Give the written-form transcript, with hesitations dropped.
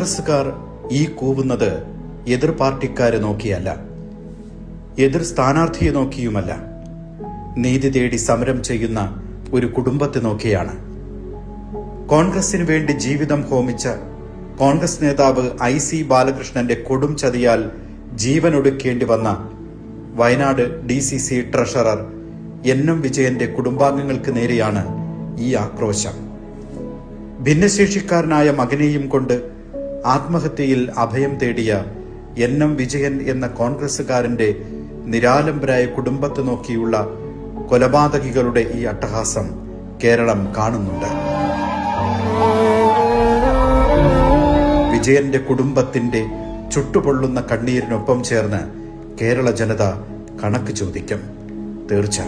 കോൺഗ്രസുകാർ ഈ കൂവുന്നത് എതിർ പാർട്ടിക്കാരെ നോക്കിയല്ല, എതിർ സ്ഥാനാർത്ഥിയെ നോക്കിയുമല്ല, നീതി തേടി സമരം ചെയ്യുന്ന ഒരു കുടുംബത്തെ നോക്കിയാണ്. കോൺഗ്രസിന് വേണ്ടി ജീവിതം ഹോമിച്ച കോൺഗ്രസ് നേതാവ് IC ബാലകൃഷ്ണന്റെ കൊടും ചതിയാൽ ജീവനൊടുക്കേണ്ടി വന്ന വയനാട് DCC ട്രഷറർ NM വിജയന്റെ കുടുംബാംഗങ്ങൾക്ക് നേരെയാണ് ഈ ആക്രോശം. ഭിന്നശേഷിക്കാരനായ മകനെയും കൊണ്ട് ആത്മഹത്യയിൽ അഭയം തേടിയ NM വിജയൻ എന്ന കോൺഗ്രസുകാരന്റെ നിരാലംബരായ കുടുംബത്തെ നോക്കിയുള്ള കൊലപാതകികളുടെ ഈ അട്ടഹാസം കേരളം കാണുന്നുണ്ട്. വിജയന്റെ കുടുംബത്തിന്റെ ചുട്ടുപൊള്ളുന്ന കണ്ണീരിനൊപ്പം ചേർന്ന് കേരള ജനത കണക്ക് ചോദിക്കും. തീർച്ച.